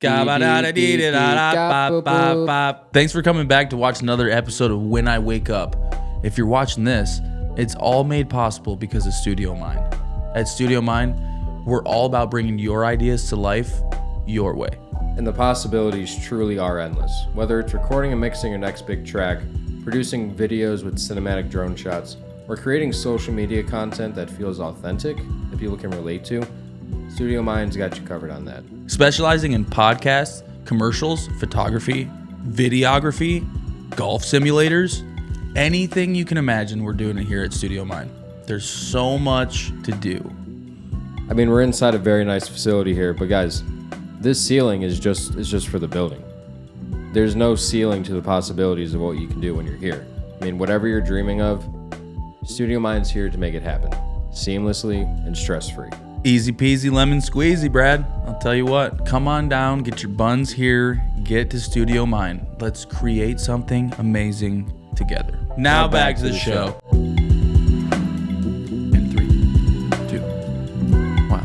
Thanks for coming back to watch another episode of When I Wake Up. If you're watching this, it's all made possible because of Studio Mind. At Studio Mind, we're all about bringing your ideas to life your way. And the possibilities truly are endless. Whether it's recording and mixing your next big track, producing videos with cinematic drone shots, or creating social media content that feels authentic, that people can relate to, Studio Mind's got you covered on that. Specializing in podcasts, commercials, photography, videography, golf simulators, anything you can imagine, we're doing it here at Studio Mind. There's so much to do. I mean, we're inside a very nice facility here, but guys, this ceiling is just for the building. There's no ceiling to the possibilities of what you can do when you're here. I mean, whatever you're dreaming of, Studio Mind's here to make it happen, seamlessly and stress-free. Easy peasy lemon squeezy, Brad. I'll tell you what, come on down, get your buns here, get to Studio Mind. Let's create something amazing together. Now back to the show. In 3, 2, 1.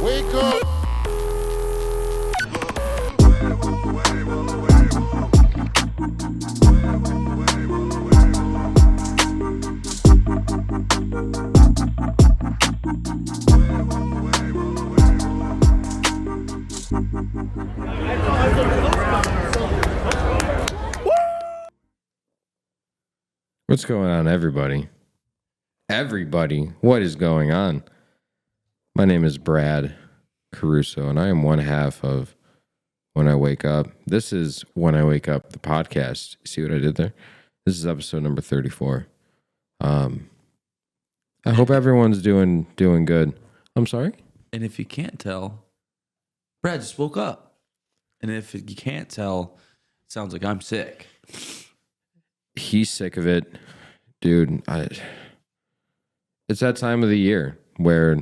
Wake up! What's going on, everybody? Everybody, what is going on? My name is Brad Caruso, and I am one half of When I Wake Up. This is When I Wake Up, the podcast. See what I did there? This is episode number 34. I hope everyone's doing good. I'm sorry? And if you can't tell, Brad just woke up. And if you can't tell, it sounds like I'm sick. He's sick of it. Dude, it's that time of the year where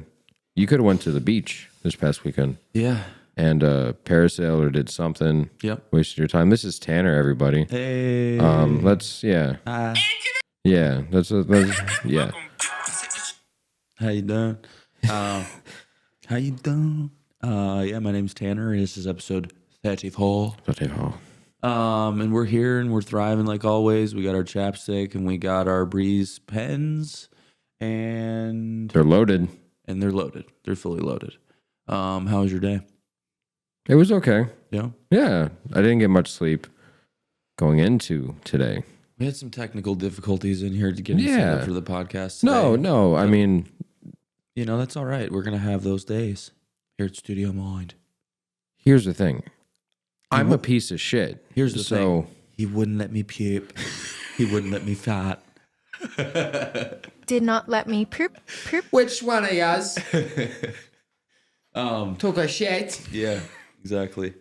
you could have went to the beach this past weekend. Yeah. And parasailed or did something. Yep. Wasted your time. This is Tanner, everybody. Hey. Yeah. Yeah. Yeah. How you doing? How you doing? Yeah, my name's Tanner. This is episode 34. 34. And we're here and we're thriving like always. We got our chapstick and we got our Breeze pens and They're loaded. And they're loaded. They're fully loaded. How was your day? It was okay. Yeah. Yeah. I didn't get much sleep going into today. We had some technical difficulties in here to get set up for the podcast today. No. I mean, you know, that's all right. We're going to have those days here at Studio Mind. Here's the thing. I'm a piece of shit. Here's the thing. He wouldn't let me puke. He wouldn't let me fart. Did not let me poop. Which one of us took a shit? Yeah, exactly.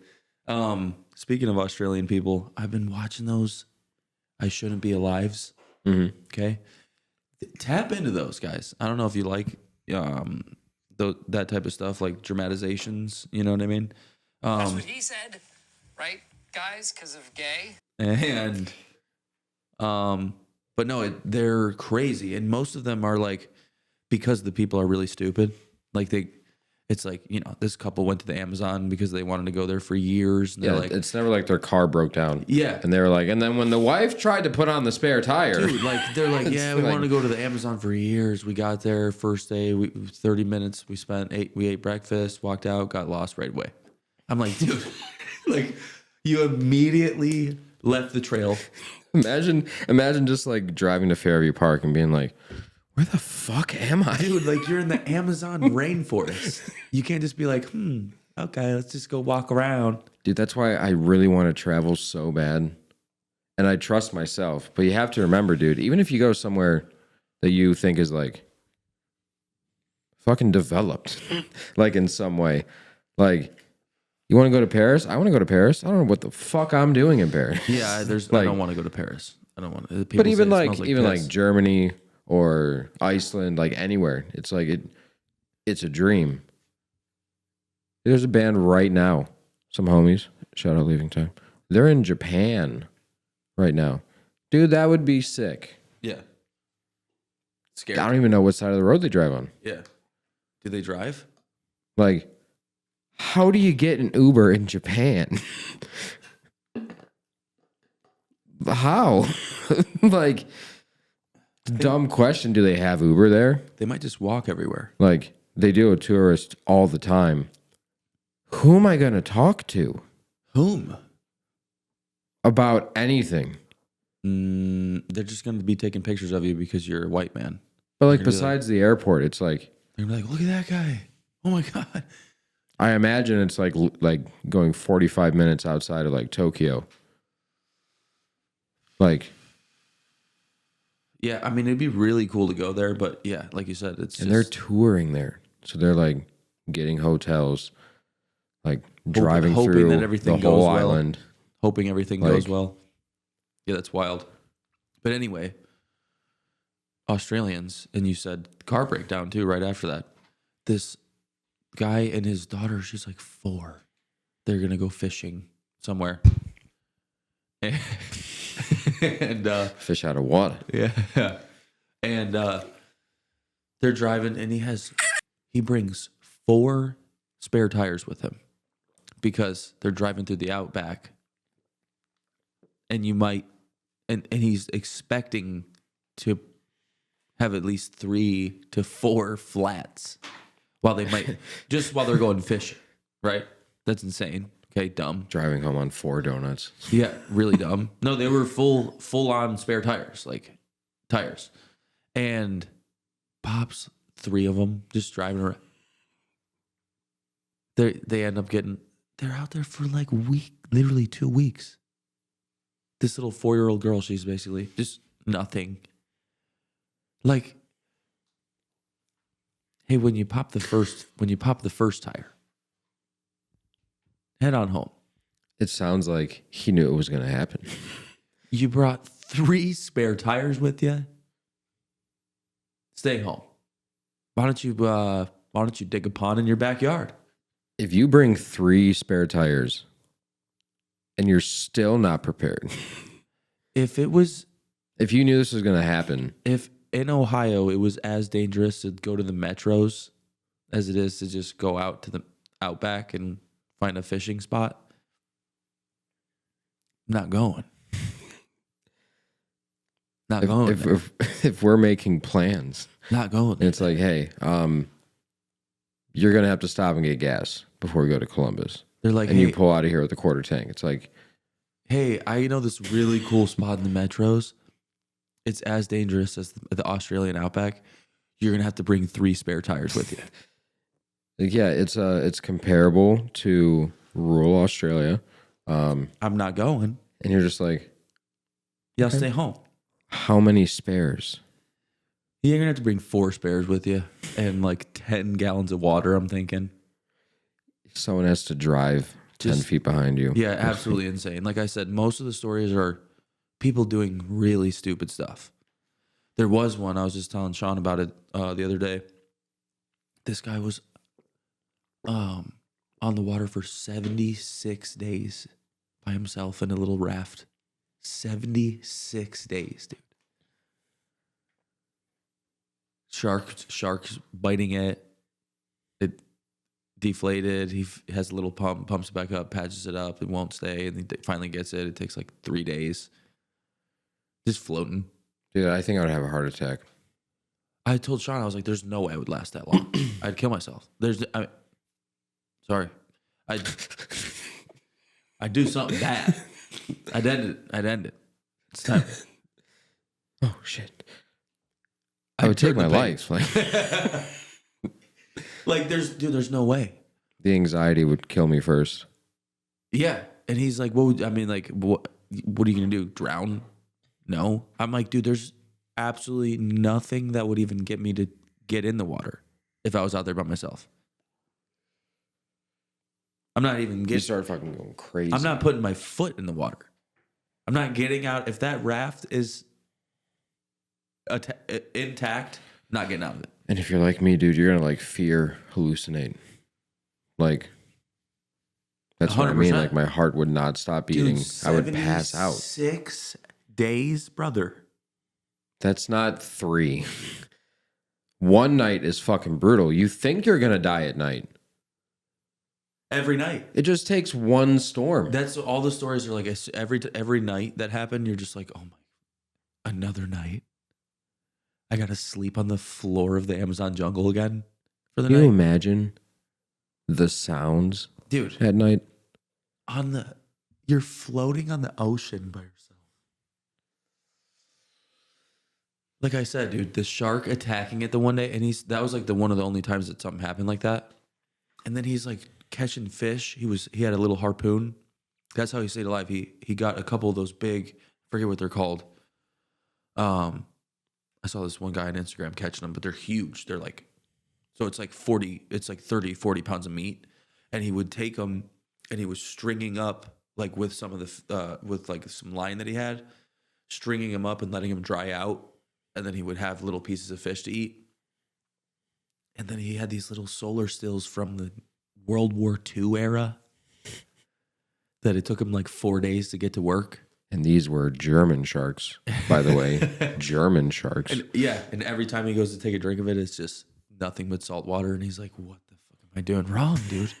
Speaking of Australian people, I've been watching those I Shouldn't Be Alive's. Mm-hmm. Okay. Tap into those, guys. I don't know if you like that type of stuff, like dramatizations. You know what I mean? That's what he said. Right, guys, because of gay. And, but no, they're crazy, and most of them are like because the people are really stupid. Like it's like, you know, this couple went to the Amazon because they wanted to go there for years. And yeah, like, it's never like their car broke down. Yeah, and they were like, and then when the wife tried to put on the spare tire, dude, like they're like, yeah, we wanted to go to the Amazon for years. We got there first day, 30 minutes. We ate breakfast, walked out, got lost right away. I'm like, dude, like you immediately left the trail. Imagine just like driving to Fairview Park and being like, where the fuck am I? Dude, like you're in the Amazon rainforest. You can't just be like, okay, let's just go walk around. Dude, that's why I really want to travel so bad. And I trust myself. But you have to remember, dude, even if you go somewhere that you think is like fucking developed, like in some way, like, you want to go to Paris? I want to go to Paris. I don't know what the fuck I'm doing in Paris. Yeah, I don't want to go to Paris. I don't want to. But even like Germany or Iceland, like anywhere, it's like it's a dream. There's a band right now. Some homies, shout out Leaving Time. They're in Japan right now. Dude, that would be sick. Yeah. Scary. I don't even know what side of the road they drive on. Yeah. Do they drive? Like, how do you get an Uber in Japan? How? Like, dumb question. Do they have Uber there? They might just walk everywhere. Like, they do a tourist all the time. Who am I going to talk to Whom? about anything? They're just going to be taking pictures of you because you're a white man. But like, They're gonna be besides the airport, it's like, They're gonna be like, look at that guy. Oh my God. I imagine it's like going 45 minutes outside of like Tokyo. Like, Yeah, I mean, it'd be really cool to go there, but yeah, like you said, it's and just they're touring there. So they're like getting hotels, like driving hoping through that everything the whole goes well. island. hoping everything Like- goes well. Yeah, that's wild. But anyway, Australians, and you said car breakdown too, right after that. This guy and his daughter, she's like 4. They're going to go fishing somewhere. And, Fish out of water. yeah. And they're driving, and he brings 4 spare tires with him because they're driving through the outback. And you might, and he's expecting to have at least 3 to 4 flats while they're going fishing, right? That's insane. Okay, dumb. Driving home on 4 donuts. Yeah, really dumb. No, they were full on spare tires, like tires. And Pops, 3 of them just driving around. They end up they're out there for like literally 2 weeks. This little 4-year-old girl, she's basically just nothing. Like, hey, when you pop the first tire, head on home. It sounds like he knew it was going to happen. You brought 3 spare tires with you. Stay home. Why don't you dig a pond in your backyard? If you bring 3 spare tires and you're still not prepared, If you knew this was going to happen, if in Ohio it was as dangerous to go to the metros as it is to just go out to the outback and find a fishing spot, I'm not going. Not going. if we're making plans, Not going. and it's like, hey, you're going to have to stop and get gas before we go to Columbus. They're like, And hey, you pull out of here with a quarter tank. It's like, hey, I know this really cool spot in the metros. It's as dangerous as the Australian outback. You're gonna have to bring 3 spare tires with you. yeah, it's comparable to rural Australia. I'm not going. And you're just like, Yeah, I'll stay home. how many spares? You're gonna have to bring 4 spares with you and like 10 gallons of water, I'm thinking. Someone has to drive 10 Just- feet behind you. Yeah, absolutely insane. Like I said, most of the stories are people doing really stupid stuff. There was one, I was just telling Sean about it the other day. This guy was on the water for 76 days by himself in a little raft. 76 days, dude. Sharks biting it. It deflated. He has a little pump, pumps it back up, patches it up. It won't stay, and he finally gets it. It takes like 3 days. Just floating. Dude, I think I would have a heart attack. I told Sean, I was like, "There's no way I would last that long. I'd kill myself." Sorry, I'd do something bad. I'd end it. It's time. Oh, shit. I would take my life. Like, there's no way. The anxiety would kill me first. Yeah, and he's like, what are you gonna do? Drown? No. I'm like, dude, there's absolutely nothing that would even get me to get in the water if I was out there by myself. I'm not even You getting. start fucking going crazy. I'm not putting my foot in the water. I'm not getting out. If that raft is intact, I'm not getting out of it. And if you're like me, dude, you're going to like fear hallucinate. Like, that's what I mean. 100%. Like, my heart would not stop beating. Dude, I would pass out. 6 days, brother. That's not 3. One night is fucking brutal. You think you're going to die at night. Every night. It just takes one storm. That's all the stories are like. Every night that happened, you're just like, oh my, another night. I got to sleep on the floor of the Amazon jungle again for the Can you night. imagine the sounds, Dude, at night? you're floating on the ocean by yourself. Like I said, dude, the shark attacking it the one day, and that was like one of the only times that something happened like that. And then he's like catching fish. He had a little harpoon. That's how he stayed alive. He got a couple of those big, I forget what they're called. I saw this one guy on Instagram catching them, but they're huge. They're like, so it's like 30, 40 pounds of meat. And he would take them and he was stringing up like with some of the, with like some line that he had, stringing them up and letting them dry out. And then he would have little pieces of fish to eat. And then he had these little solar stills from the World War II era that it took him like 4 days to get to work. And these were German sharks, by the way. German sharks. And every time he goes to take a drink of it, it's just nothing but salt water. And he's like, what the fuck am I doing wrong, dude?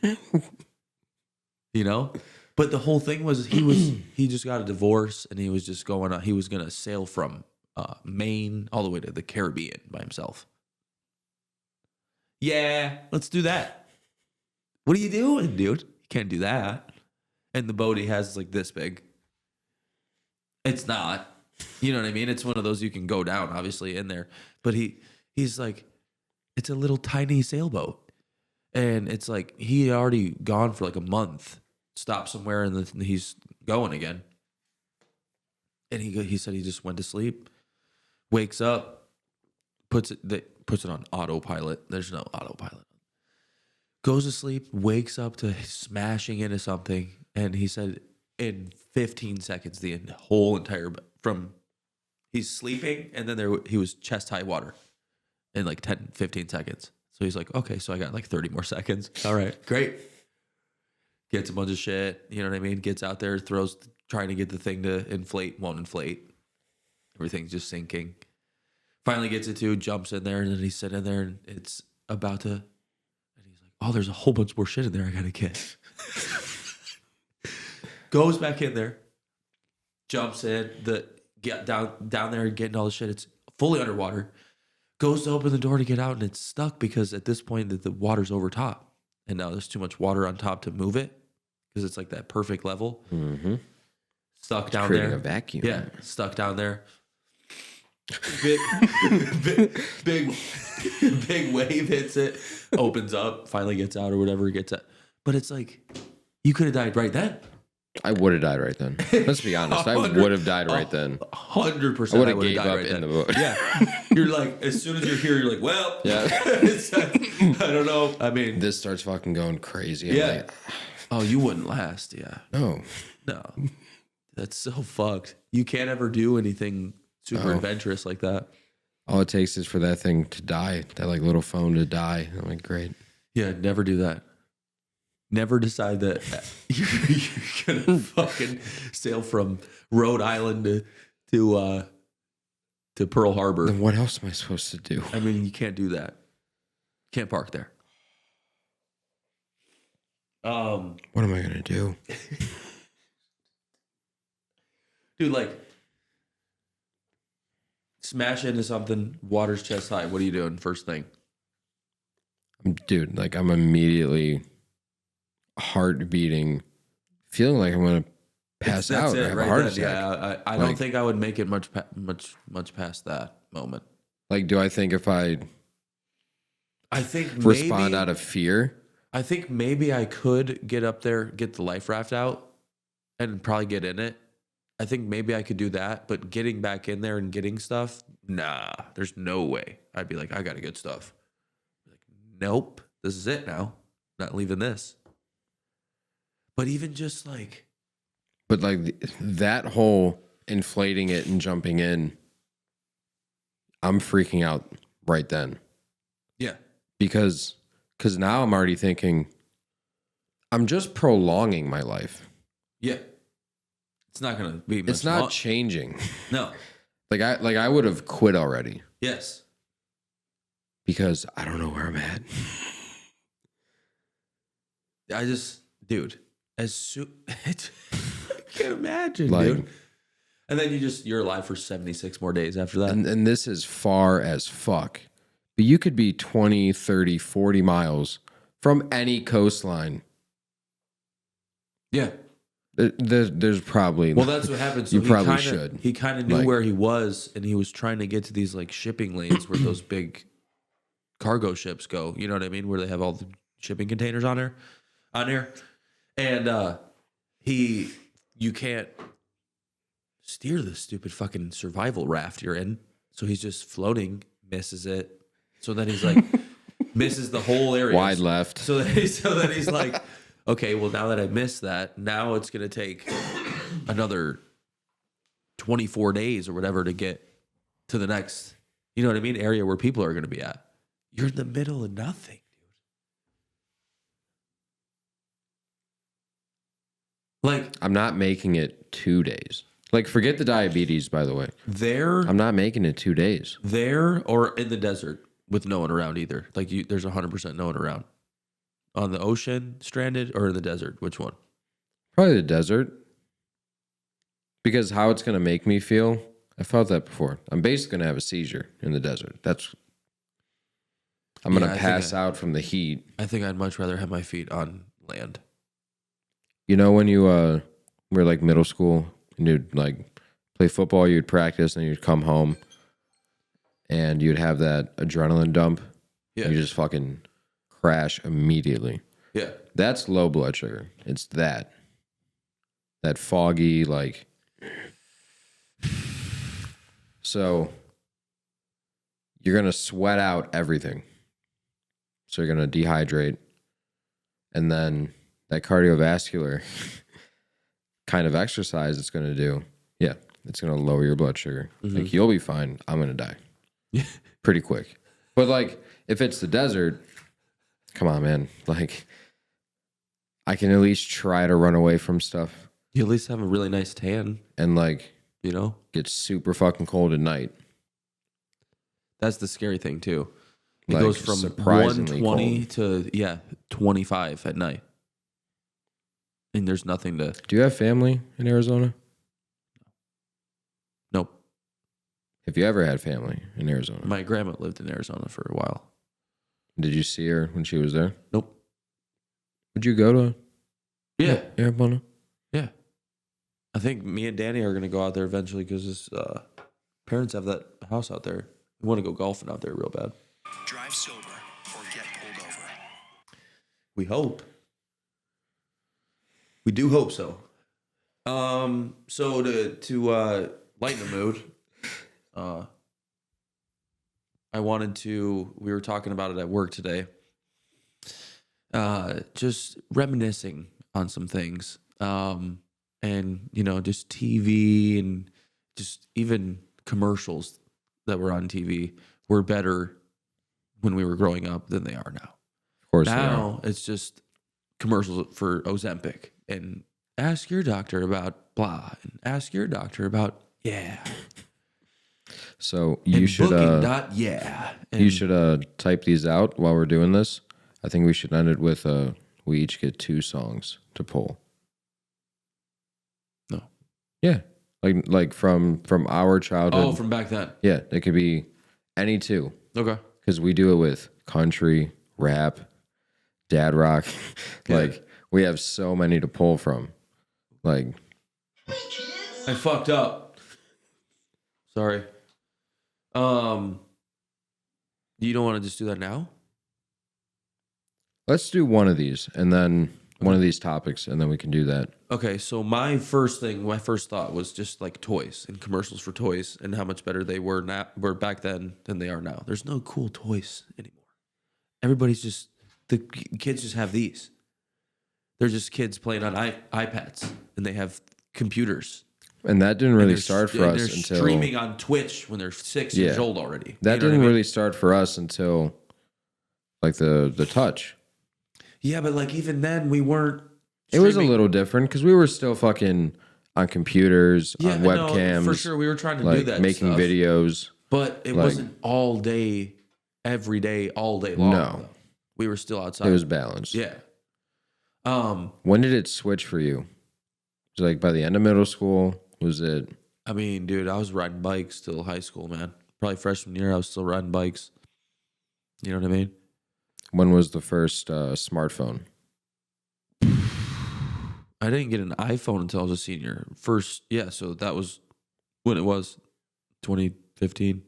You know? But the whole thing was he just got a divorce and he was just he was going to sail from Maine all the way to the Caribbean by himself. Yeah, let's do that. What are you doing, dude? You can't do that. And the boat he has is like this big. It's not. You know what I mean? It's one of those you can go down, obviously, in there. But he's like, it's a little tiny sailboat. And it's like he had already gone for like a month, stopped somewhere, and then he's going again. And he said he just went to sleep, wakes up, puts it on autopilot. There's no autopilot. Goes to sleep, wakes up to smashing into something, and he said in 15 seconds the whole entire he's sleeping, and then he was chest high water in like 10-15 seconds. So he's like, okay, so I got like 30 more seconds. All right, great. Gets a bunch of shit, you know what I mean? Gets out there, trying to get the thing to inflate, won't inflate. Everything's just sinking. Finally gets it to, jumps in there, and then he's sitting there, and it's about to, and he's like, oh, there's a whole bunch more shit in there I gotta get. Goes back in there, jumps in, get down there and getting all the shit. It's fully underwater. Goes to open the door to get out, and it's stuck because at this point the water's over top. And now there's too much water on top to move it because it's like that perfect level. Mm-hmm. Stuck down creating there. a vacuum. Yeah, stuck down there. Big wave hits it, opens up, finally gets out or whatever, gets out. But it's like, you could have died right then. I would have died right then. Let's be honest. I would have died right then. 100%. I would have gave up in the boat. Yeah. You're like, as soon as you're here, you're like, well, Yeah. I don't know. I mean, This starts fucking going crazy. I'm yeah. like, Oh, you wouldn't last. Yeah. no. No. That's so fucked. You can't ever do anything super adventurous like that. All it takes is for that thing to die, that like little phone to die. I'm like, great. Yeah, never do that. Never decide that you're gonna fucking sail from Rhode Island to Pearl Harbor. Then what else am I supposed to do? I mean, you can't do that. Can't park there. What am I gonna do? Dude, like, smash into something, water's chest high. What are you doing first thing? Dude, like I'm immediately heart beating, feeling like I'm gonna pass That's out. it, I have right a heart then. attack. Yeah, I don't think I would make it much past that moment. Like, do I think if I think respond maybe, out of fear? I think maybe I could get up there, get the life raft out, and probably get in it. I think maybe I could do that, but getting back in there and getting stuff, nah, there's no way. I'd be like, I got to get stuff. Like, nope, this is it now. Not leaving this. But even just like, But like that whole inflating it and jumping in, I'm freaking out right then. yeah, Because now I'm already thinking, I'm just prolonging my life. yeah. It's not gonna be much It's not long. changing. No. I would have quit already Yes. because I don't know where I'm at. I just, dude, I can't imagine, Like- dude. And then you're alive for 76 more days after that. And this is far as fuck. But you could be 20, 30, 40 miles from any coastline. Yeah. There's probably... Well, that's what happened. So You probably should. He kind of knew Like- where he was, and he was trying to get to these like shipping lanes where those big cargo ships go. You know what I mean? Where they have all the shipping containers on there. And you can't steer the stupid fucking survival raft you're in. So he's just floating, misses it. So then he's like, misses the whole area. Wide left. So then he's like, okay, well, now that I missed that, now it's going to take another 24 days or whatever to get to the next, you know what I mean, area where people are going to be at. You're in the middle of nothing, dude. Like, I'm not making it 2 days. Like, forget the diabetes, by the way. I'm not making it 2 days. there or in the desert with no one around either. Like, there's 100% no one around. On the ocean, stranded, or in the desert? Which one? Probably the desert. Because how it's going to make me feel, I felt that before. I'm basically going to have a seizure in the desert. I'm going Yeah, to I think pass out from the heat. I think I'd much rather have my feet on land. You know, when you were like middle school and you'd like play football, you'd practice, and you'd come home and you'd have that adrenaline dump. Yeah. You just fucking crash immediately. Yeah. That's low blood sugar. It's that foggy, like. So you're going to sweat out everything. So you're going to dehydrate. And then that cardiovascular kind of exercise it's going to do, yeah, it's going to lower your blood sugar. Like, you'll be fine. I'm going to die pretty quick. But like, if it's the desert, come on, man. Like, I can at least try to run away from stuff You at least have a really nice tan, and like you know? get super fucking cold at night. That's the scary thing too. It Like, goes from surprisingly 120 to 25 at night. And there's nothing to Do you have family in Arizona? Nope. Have you ever had family in Arizona? My grandma lived in Arizona for a while. Did you see her when she was there? Nope. Would you go to Yeah. Arizona? Yeah. I think me and Danny are going to go out there eventually because his parents have that house out there. We want to go golfing out there real bad. Drive sober or get pulled over. We hope. We do hope so. So to lighten the mood, we were talking about it at work today. Just reminiscing on some things. And just TV and just even commercials that were on TV were better when we were growing up than they are now. Of course Now it's just commercials for Ozempic and ask your doctor about blah and ask your doctor about yeah. So you And should booking dot yeah. And you should type these out while we're doing this. I think we should end it with we each get 2 songs to pull. No. Yeah. Like from our childhood. Oh, from back then. Yeah, it could be any 2. Okay. Because we do it with country, rap, dad rock. Like, we have so many to pull from. Like, I fucked up. Sorry. You don't want to just do that now? let's do one of these and then one of these topics, and then we can do that. Okay, so my first thought was just like toys and commercials for toys and how much better they were back then than they are now. There's no cool toys anymore. Everybody's just, the kids just have these. They're just kids playing on iPads and they have computers. And that didn't really And start for they're us until streaming on Twitch when they're 6 years old already. That You know didn't what I mean? really start for us until like the touch. Yeah, but like even then we weren't. It was a streaming- little different because we were still fucking on computers, on webcams. No, for sure. We were trying to do like that making stuff, videos. but it like- wasn't all day, every day, all day long. No. Though. We were still outside. It was balanced. Yeah. When did it switch for you? Was it like by the end of middle school? Was it? I mean, dude, I was riding bikes till high school, man. Probably freshman year, I was still riding bikes. You know what I mean? When was the first smartphone? I didn't get an iPhone until I was a senior. So that was when it was 2015.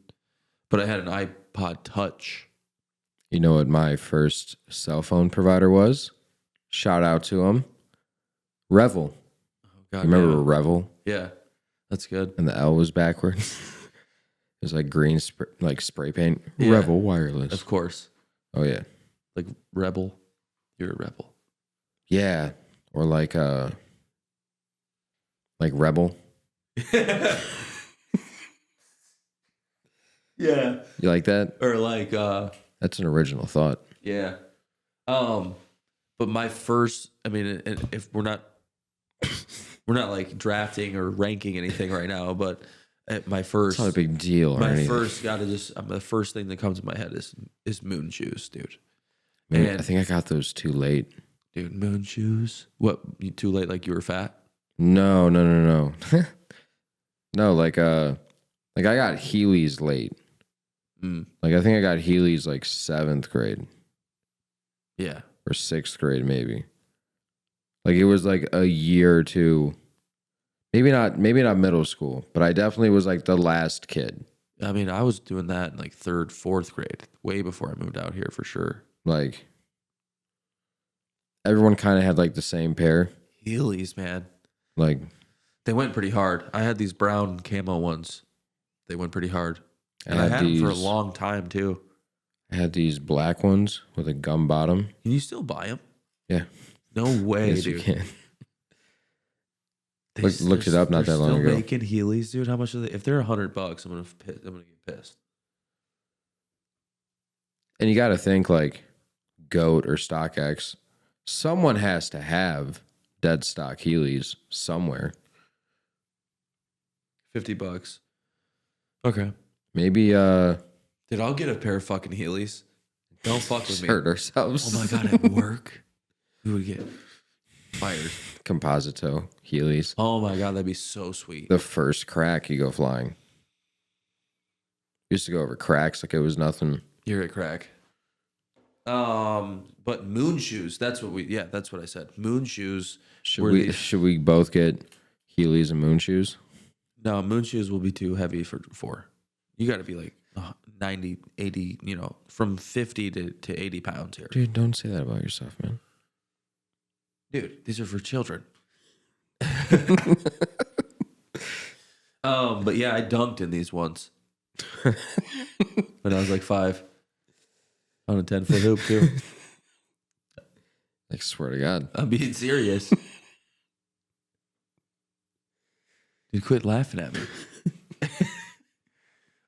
But I had an iPod Touch. You know what my first cell phone provider was? Shout out to him. Revel. God, You remember damn it. Revel? Yeah, that's good. And the L was backwards. It was like green, like spray paint. Yeah. Revel wireless. Of course. Oh yeah, Like Rebel. You're a rebel. yeah. Or like Rebel. Yeah. You like that? Or like That's an original thought. yeah. But my first, I mean, if we're not like drafting or ranking anything right now, but my first, It's not a big deal. Or my anything. first the first thing that comes to my head is moon shoes, dude. Man, and- I think I got those too late. Dude, moon shoes. What? You too late? Like you were fat? No. No, like I got Heelys late. Like I think I got Heelys like 7th grade Yeah. or 6th grade maybe. Like it was like a year or two. Maybe not middle school, but I definitely was like the last kid. I mean, I was doing that in like 3rd, 4th grade, way before I moved out here for sure. Like everyone kind of had like the same pair. Heelys, man. Like They went pretty hard. I had these brown camo ones. They went pretty hard. And I I had had them for a these- long time too. I had these black ones with a gum bottom. Can you still buy them? Yeah. No way, Yes, you dude. can. They- Looked it up not they're that long still ago. making Heelys, dude. How much are they? If they're $100, I'm gonna get pissed. And you got to think like GOAT or StockX. Someone has to have dead stock Heelys somewhere. $50. Okay. Maybe Dude, I'll get a pair of fucking Heelys. Don't fuck with me. hurt ourselves. Oh my god, at work, we would get fired. Composito Heelys. Oh my god, that'd be so sweet. The first crack you go flying. Used to go over cracks like it was nothing. You're at crack. But moon shoes. That's what I said. Moon shoes. were these- Should we both get Heelys and moon shoes? No, moon shoes will be too heavy for. You got to be like 90, 80. From 50 to 80 pounds here. Dude, don't say that about yourself, man. Dude, these are for children. But yeah, I dunked in these once when I was like 5 on a 10-foot hoop too. I swear to God. I'm being serious. Dude, quit laughing at me.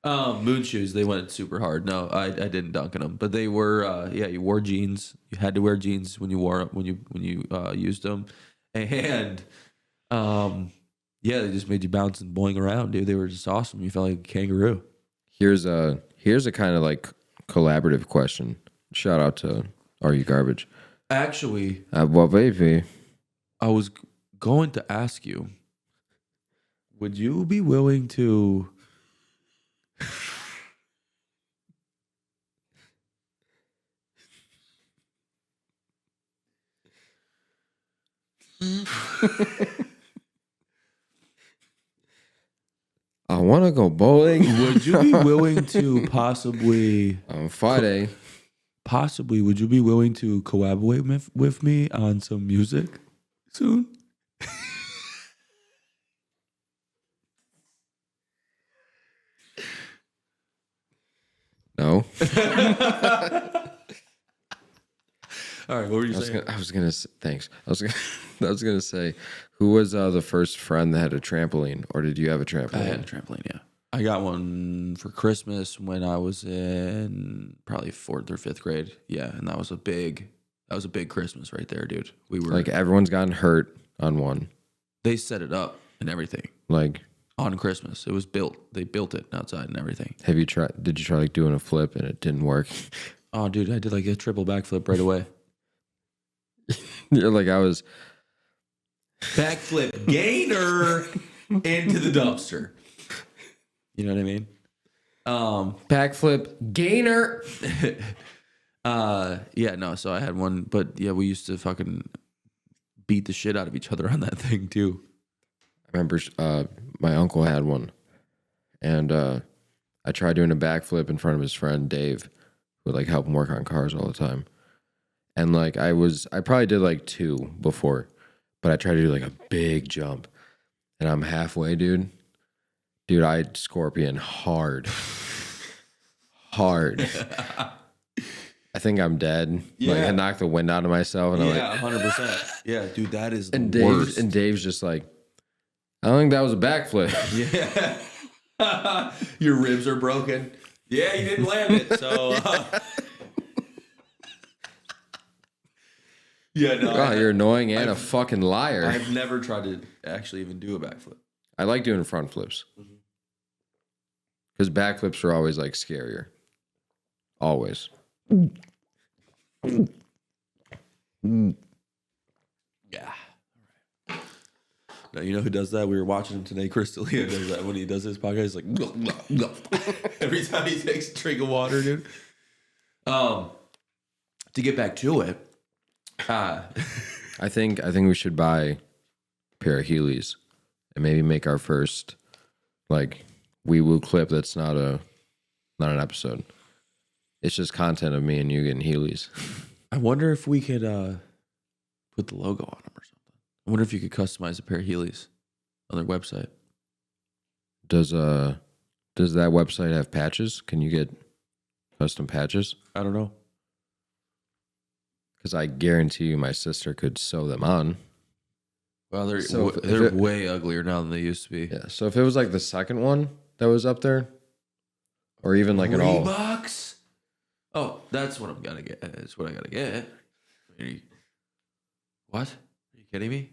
Moon shoes, they went super hard. No, I didn't dunk in them, but they were you wore jeans. You had to wear jeans when you used them, and they just made you bounce and boing around, dude. They were just awesome. You felt like a kangaroo. Here's a kind of like collaborative question. Shout out to Are You Garbage? Actually, Well, baby. I was going to ask you, would you be willing to I want to go bowling would you be willing to possibly on Friday. would you be willing to collaborate with me on some music soon? No. All right, what were you saying? I was gonna say, thanks. I was gonna say, who was the first friend that had a trampoline, or did you have a trampoline? I had a trampoline, yeah. I got one for Christmas when I was in probably 4th or 5th grade. Yeah, and that was a big Christmas right there, dude. We were Like everyone's gotten hurt on one. they set it up and everything. Like On Christmas. It was built. They built it outside and everything. did you try like doing a flip and it didn't work? Oh, dude, I did like a triple backflip right away. You're like, I was Backflip gainer into the dumpster. You know what I mean? backflip gainer. Yeah, no, so I had one, but yeah, we used to fucking beat the shit out of each other on that thing too. I remember my uncle had one, and I tried doing a backflip in front of his friend Dave, who would like help him work on cars all the time. And like I probably did like 2 before, but I tried to do like a big jump, and I'm halfway, dude. Dude, I scorpion hard. I think I'm dead. Yeah. Like I knocked the wind out of myself, and I'm Yeah, like, 100%. Yeah, dude, that is the and worst. Dave's just like, I don't think that was a backflip. Yeah. Your ribs are broken. Yeah, you didn't land it, so. Yeah, no. Wow, you're annoying and a fucking liar. I've never tried to actually even do a backflip. I like doing front flips. Because backflips are always like scarier. Always. Yeah. Now, you know who does that? We were watching him today. Chris D'Elia does that when he does his podcast. He's like, "Glug, glug, glug." Every time he takes a drink of water, dude. To get back to it, I think we should buy a pair of Heelys and maybe make our first like WIWU clip that's not an episode. It's just content of me and you getting Heelys. I wonder if we could put the logo on them or something. I wonder if you could customize a pair of Heelys on their website. Does that website have patches? Can you get custom patches? I don't know. Because I guarantee you my sister could sew them on. Well, they're So they're way uglier now than they used to be. Yeah. So if it was like the second one that was up there, or even like an all. Reeboks? Oh, that's what I'm gonna get. That's what I gotta get. What? Are you kidding me?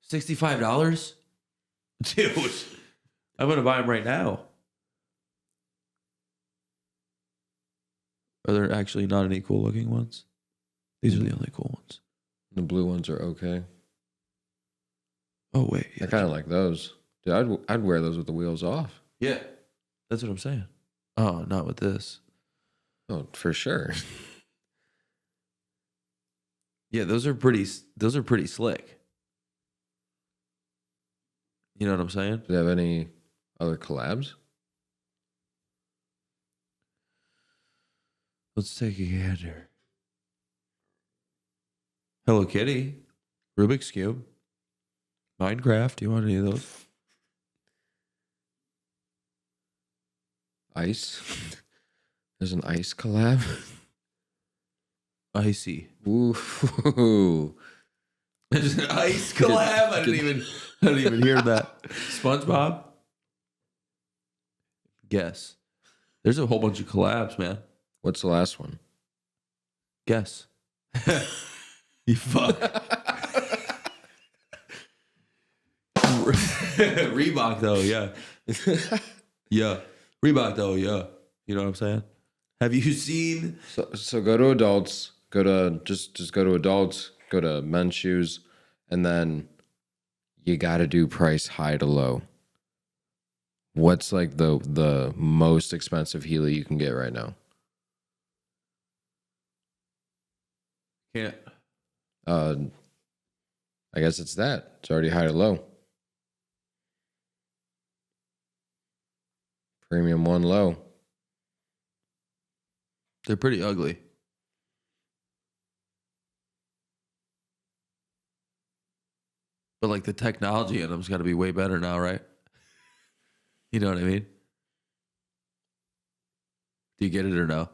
$65? Dude, I'm gonna buy them right now. Are there actually not any cool looking ones? These are the only cool ones. The blue ones are okay. Oh wait, I kind of like those. Dude, I'd wear those with the wheels off. yeah, that's what I'm saying. Oh, not with this. Oh, for sure. Yeah, those are pretty slick. You know what I'm saying? Do they have any other collabs? Let's take a gander. Hello Kitty, Rubik's Cube, Minecraft. Do you want any of those? Ice. There's an ice collab. Icy. Ooh. There's an ice collab. I didn't even hear that. SpongeBob. Guess. There's a whole bunch of collabs, man. What's the last one? Guess. You fuck. Reebok though, yeah. Yeah. Reebok though, yeah. You know what I'm saying? Have you seen? So go to adults. Go to just go to adults. Go to men's shoes, and then you got to do price high to low. What's like the most expensive Heeley you can get right now? Can't. I guess it's that. It's already high to low. Premium one low. They're pretty ugly. But like the technology in them's got to be way better now, right? You know what I mean? Do you get it or no?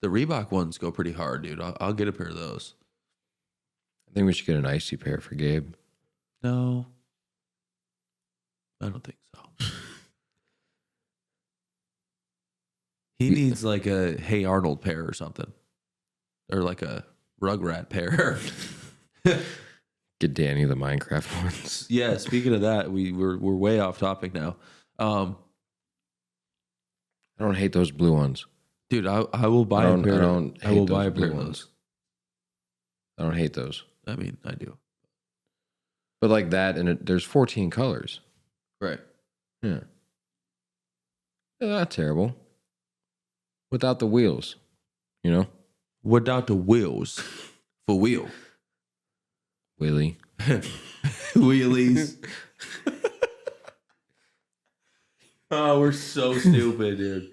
The Reebok ones go pretty hard, dude. I'll get a pair of those. I think we should get an icy pair for Gabe. No, I don't think so. He needs like a Hey Arnold pair or something, or like a Rugrat pair. Get Danny the Minecraft ones. Yeah, speaking of that, we're way off topic now. I don't hate those blue ones. Dude, I will buy a pair. I will buy a pair of those. I don't hate those. I mean, I do. But like that, and there's 14 colors. Right. Yeah. They're not terrible. Without the wheels, you know? Without the wheels. For wheel. Willie. Wheelies. Oh, we're so stupid, dude.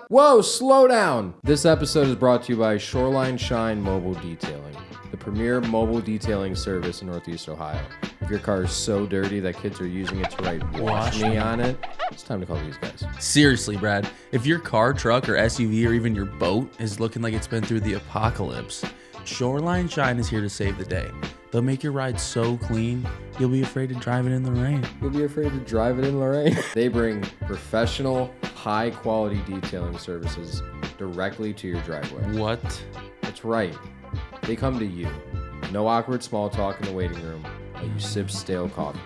Whoa, slow down. This episode is brought to you by Shoreline Shine Mobile Detailing, the premier mobile detailing service in Northeast Ohio. If your car is so dirty that kids are using it to write "wash me" on it, it's time to call these guys. Seriously, Brad, if your car, truck, or SUV, or even your boat is looking like it's been through the apocalypse, Shoreline Shine is here to save the day. They'll make your ride so clean, you'll be afraid to drive it in the rain. You'll be afraid to drive it in Lorraine. They bring professional, high-quality detailing services directly to your driveway. What? That's right. They come to you. No awkward small talk in the waiting room. Let you sip stale coffee.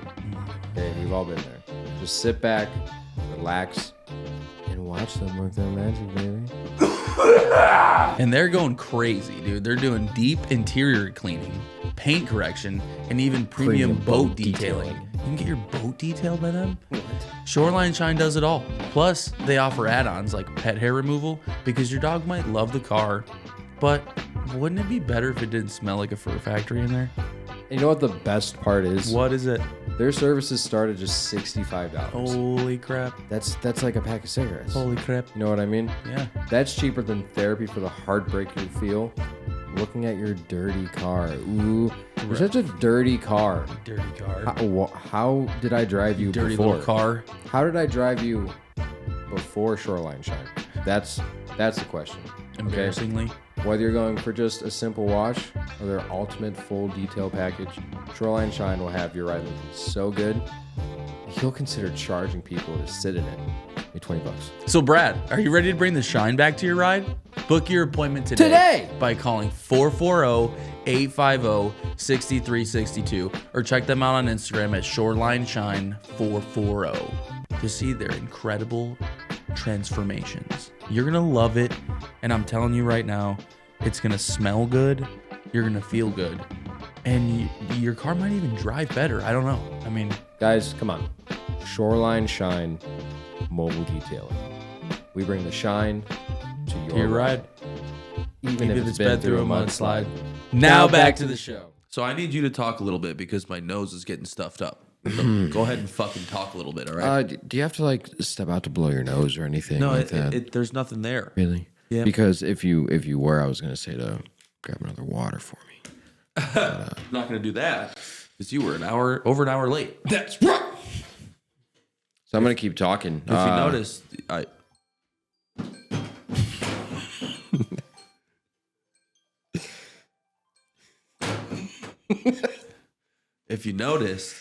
Hey, we've all been there. Just sit back, relax, and watch them work their magic, baby. And they're going crazy, dude. They're doing deep interior cleaning, paint correction, and even premium boat detailing. You can get your boat detailed by them? What? Shoreline Shine does it all. Plus, they offer add-ons like pet hair removal because your dog might love the car, but wouldn't it be better if it didn't smell like a fur factory in there? And you know what the best part is? What is it? Their services start at just $65. Holy crap. That's like a pack of cigarettes. Holy crap. You know what I mean? Yeah. That's cheaper than therapy for the heartbreak you feel looking at your dirty car. Ooh, you're such a dirty car. Dirty car. How did I drive you Dirty before? little car. How did I drive you before Shoreline Shine? That's the question. Embarrassingly. Okay? Whether you're going for just a simple wash or their ultimate full detail package, Shoreline Shine will have your ride looking so good, you'll consider charging people to sit in it. Maybe $20. So, Brad, are you ready to bring the shine back to your ride? Book your appointment today by calling 440-850-6362 or check them out on Instagram at ShorelineShine440 to see their incredible transformations. You're going to love it, and I'm telling you right now, it's going to smell good, you're going to feel good, and your car might even drive better. I don't know. I mean, guys, come on. Shoreline Shine Mobile Detailing. We bring the shine to your ride. Even if it's been through a mudslide. Now back to the show. So I need you to talk a little bit because my nose is getting stuffed up. So go ahead and fucking talk a little bit, all right? Do you have to like step out to blow your nose or anything No, like that? there's nothing there. Really? Yeah. Because if you were, I was gonna say to grab another water for me. I'm not going to do that because you were over an hour late. That's right. So I'm gonna keep talking. If you notice, if you noticed,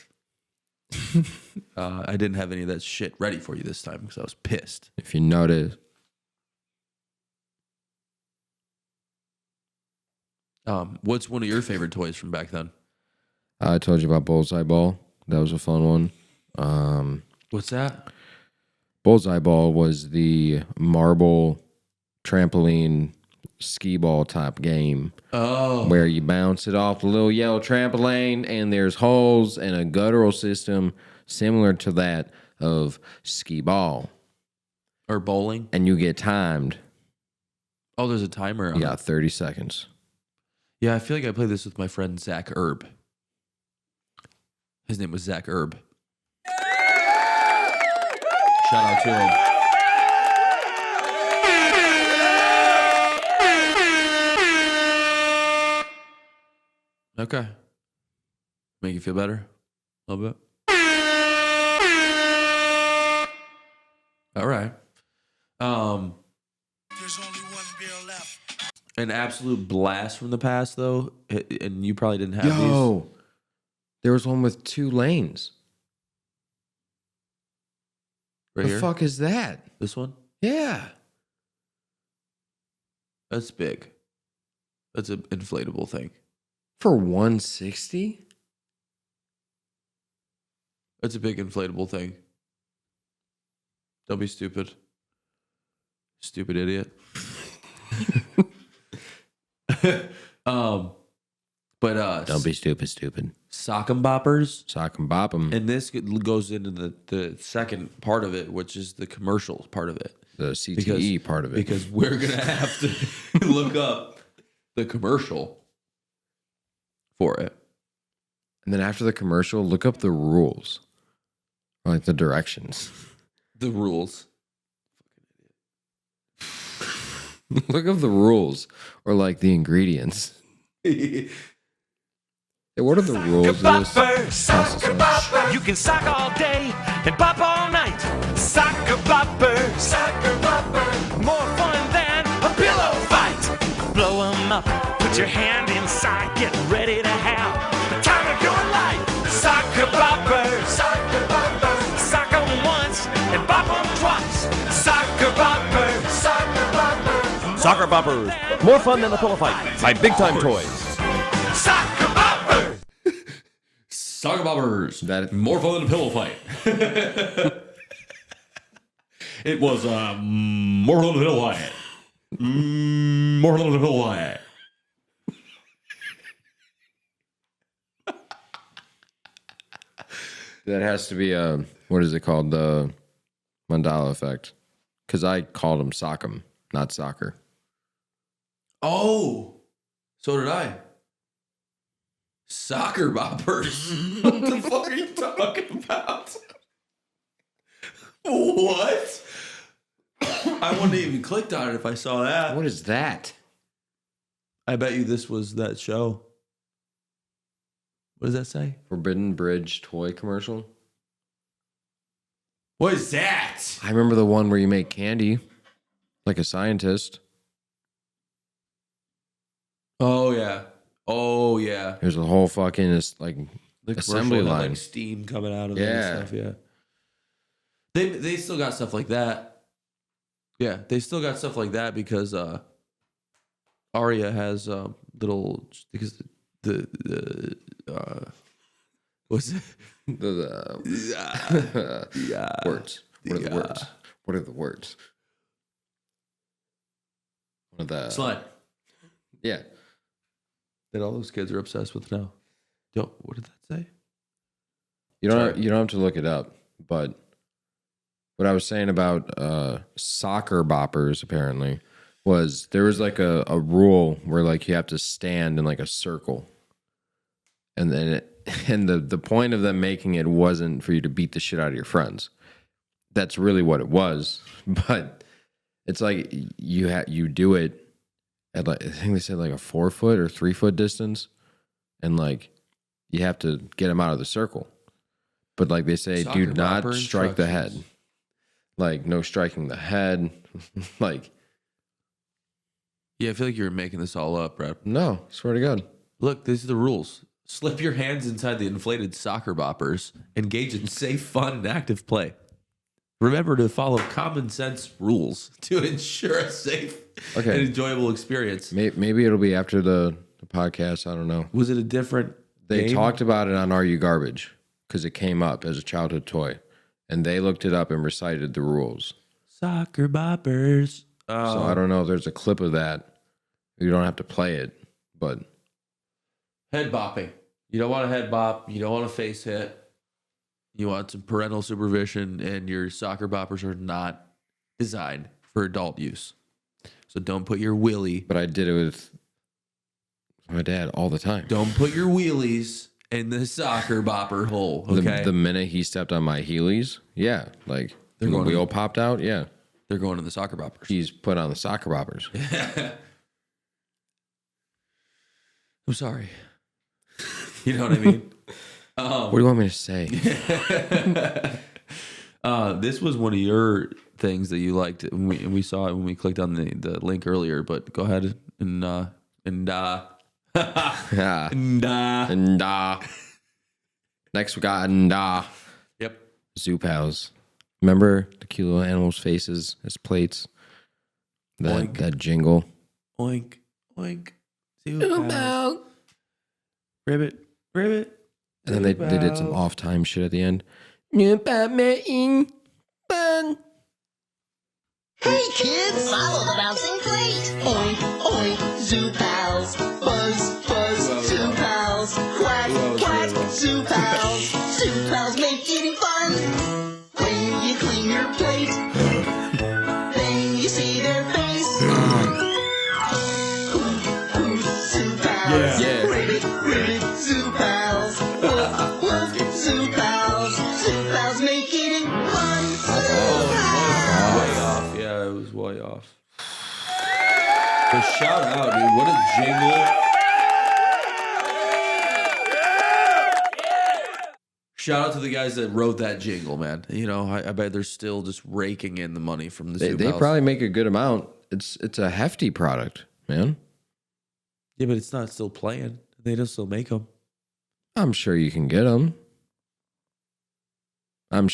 I didn't have any of that shit ready for you this time because I was pissed. If you notice, What's one of your favorite toys from back then? I told you about Bullseye Ball. That was a fun one. What's that? Bullseye Ball was the marble trampoline skee ball type game. Oh. Where you bounce it off the little yellow trampoline and there's holes and a guttural system similar to that of skee ball. Or bowling? And you get timed. Oh, there's a timer on You got it. 30 seconds. Yeah, I feel like I played this with my friend Zach Erb. His name was Zach Erb. Shout out to him. Okay. Make you feel better? A little bit? All right. There's only one beer left. An absolute blast from the past, though, and you probably didn't have these. Yo, there was one with 2 lanes. Right The here? fuck is that? This one? Yeah. That's big. That's an inflatable thing. For 160? That's a big inflatable thing. Don't be stupid. Stupid idiot. Don't be stupid. Sock 'em boppers. Sock 'em bop 'em. And this goes into the second part of it, which is the commercial part of it. The CTE part of it. Because we're going to have to look up the commercial for it. And then after the commercial, look up the rules. Or like the directions. The rules. Look up the rules. Or like the ingredients. Hey, what are the rules of this? You can sock all day and bop all night. Soccer bopper, soccer bopper. More fun than a pillow fight. Blow 'em up, put your hand inside, get ready to have the time of your life. Soccer bopper, soccer bopper. Sock 'em once and bop 'em twice. Soccer bopper, soccer bopper. Soccer Boppers, more fun than a pillow fight by Big Time Toys. Soccer bopper. Soccer boppers. That- More fun than a pillow fight. It was more fun than a pillow fight. More fun than a pillow fight. That has to be what is it called? The Mandela effect. Because I called them sock 'em, not soccer. Oh, so did I. Soccer boppers. What the fuck are you talking about? What? I wouldn't have even clicked on it if I saw that. What is that? I bet you this was that show. What does that say? Forbidden Bridge toy commercial? What is that? I remember the one where you make candy like a scientist. Oh yeah. Oh yeah. There's a whole fucking like The assembly commercial had, line. like steam coming out of it Yeah. and stuff. Yeah. They still got stuff like that. Yeah, they still got stuff like that because Aria has little because the what's it? Yeah. Words. What are the words? What are the words? One of the Slide yeah. that all those kids are obsessed with now. What did that say? You don't have to look it up, but what I was saying about soccer boppers apparently was there was like a rule where like you have to stand in like a circle. And then the point of them making it wasn't for you to beat the shit out of your friends. That's really what it was. But it's like you do it at like I think they said like a 4 foot or 3 foot distance, and like you have to get them out of the circle. But like they say, Soccer do not bopper strike the head. instructions. Like no striking the head. Like Yeah, I feel like you're making this all up, Brad. no, swear to God. Look, these are the rules. Slip your hands inside the inflated soccer boppers. Engage in safe, fun, and active play. Remember to follow common sense rules to ensure a safe and enjoyable experience. Maybe it'll be after the podcast. I don't know. Was it a different They game? talked about it on Are You Garbage because it came up as a childhood toy, and they looked it up and recited the rules. Soccer boppers. So I don't know if there's a clip of that. You don't have to play it, but Head bopping. You don't want a head bop. You don't want a face hit. You want some parental supervision, and your soccer boppers are not designed for adult use. So don't put your willy. I did it with my dad all the time. Don't put your wheelies in the soccer bopper hole. Okay. The minute he stepped on my Heelys, yeah, like the going wheel in. popped out, yeah. They're going to the soccer boppers. He's put on the soccer boppers. I'm sorry. You know what I mean? What do you want me to say? This was one of your things that you liked, and we saw it when we clicked on the link earlier. But go ahead and Yeah. And next we got Yep. Zoo Pals. Remember the cute little animals' faces as plates? Oink. That jingle. Oink, oink. Zoo pals. Ribbit. And then they did some off time shit at the end. New Batman. Hey kids, follow the bouncing plate. Oink, oink, zoo pals. Buzz, buzz, zoo pals. Quack, quack, zoo pals. Zoo pals make eating fun. When you clean your plate, then you see their face. Zoo pals. Yeah. Ribbit, ribbit, zoo pals. Woof, woof, zoo pals. Zoo pals make eating fun. Way off. Yeah, it was way off. But shout out, dude. What a jingle. Shout out to the guys that wrote that jingle, man. You know, I bet they're still just raking in the money from the They probably make a good amount. It's a hefty product, man. Yeah, but it's not still playing. They just still make them. I'm sure you can get them. On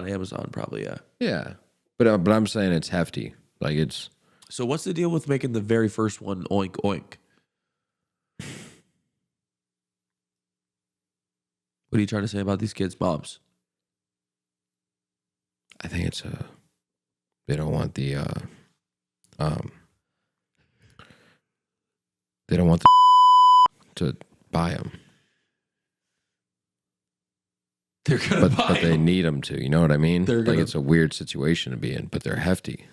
Amazon, probably, yeah. Yeah. But I'm saying it's hefty. Like it's... So what's the deal with making the very first one oink oink? What are you trying to say about these kids' moms? I think it's they don't want the they don't want the to buy them. They're gonna buy but they them. need them to. You know what I mean? They're gonna... Like it's a weird situation to be in, but they're hefty.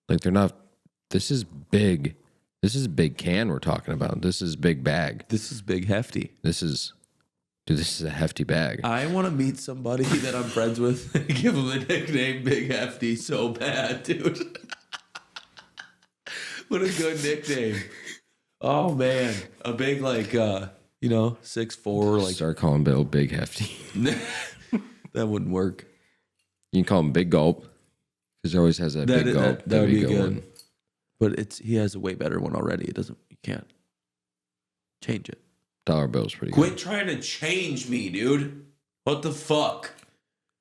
Like they're not. This is big. This is big can we're talking about. This is big bag. This is big hefty. This is a hefty bag. I want to meet somebody that I'm friends with and give them the nickname Big Hefty so bad, dude. What a good nickname. Oh man, a big 6'4", like Start calling Bill Big Hefty. that wouldn't work. You can call him Big Gulp because he always has that big gulp. That would be big good. one. But he has a way better one already. You can't change it. Dollar Bill's pretty Quit good. trying to change me, dude. What the fuck?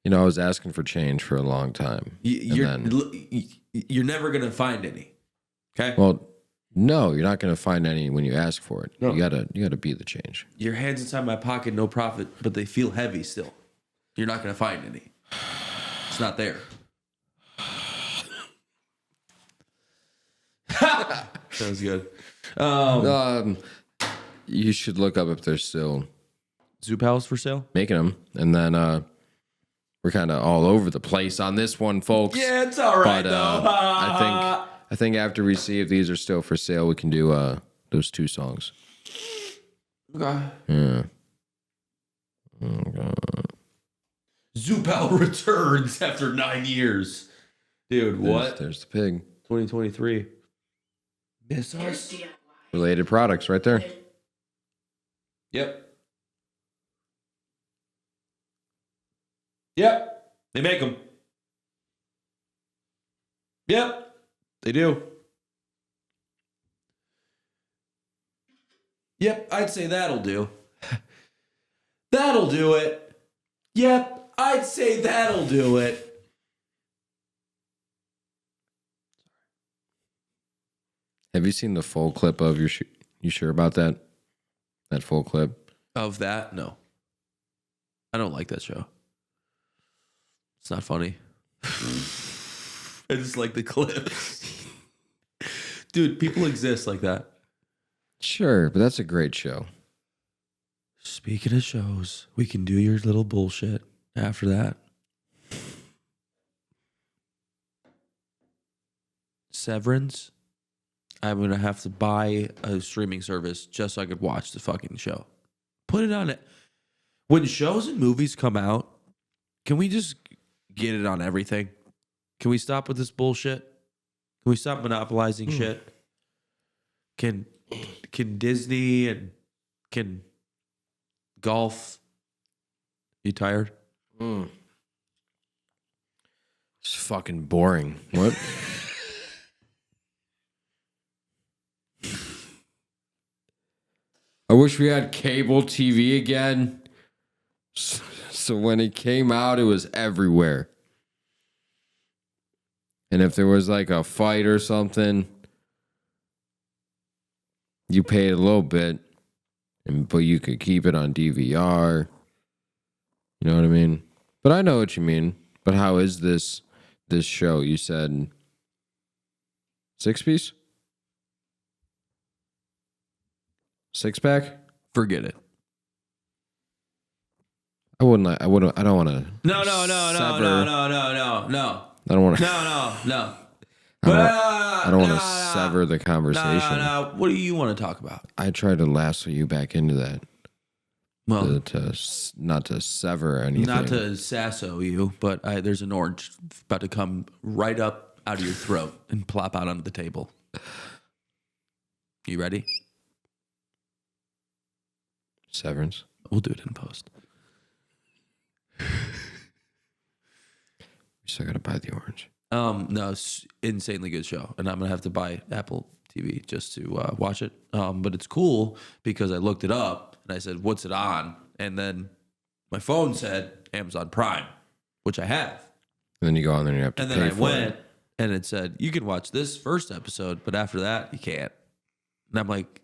You know, I was asking for change for a long time. You're never gonna find any. Okay. Well, no, you're not going to find any when you ask for it. No. You gotta be the change. Your hands inside my pocket, no profit, but they feel heavy still. You're not gonna find any. It's not there. Sounds good. You should look up if they're still Zoo Pals for sale? making them, and then we're kind of all over the place on this one, folks. Yeah, it's all right But though. I think after we see if these are still for sale, we can do those 2 songs. Okay. Yeah. Zoo Pal returns after 9 years. Dude, what? There's the pig. 2023. Miss us? Related products right there. Yep. Yep. They make them. Yep. They do. Yep. I'd say that'll do. That'll do it. Yep. I'd say that'll do it. Have you seen the full clip of you sure about that? That full clip? Of that? No. I don't like that show. It's not funny. I just like the clips. Dude, people exist like that. Sure, but that's a great show. Speaking of shows, we can do your little bullshit after that. Severance. I'm going to have to buy a streaming service just so I could watch the fucking show. Put it on it. When shows and movies come out, can we just get it on everything? Can we stop with this bullshit? Can we stop monopolizing shit? Can Disney and can golf? You tired? It's fucking boring. What? I wish we had cable TV again. So when it came out, it was everywhere. And if there was like a fight or something, you paid a little bit, but you could keep it on DVR. You know what I mean? But I know what you mean. But how is this show? You said 6-piece? 6-pack? Forget it. I don't want to. No. I don't want to. No. I don't want to sever the conversation. No. What do you want to talk about? I tried to lasso you back into that. Well, not to sever anything. not to sasso you, but there's an orange about to come right up out of your throat and plop out onto the table. You ready? Severance. We'll do it in post. You still gotta buy the orange. No, it's insanely good show, and I'm gonna have to buy Apple TV just to watch it. But it's cool because I looked it up and I said, "What's it on?" And then my phone said Amazon Prime, which I have. And then you go on there and you have to And pay then I for went it. and it said, "You can watch this first episode, but after that, you can't." And I'm like,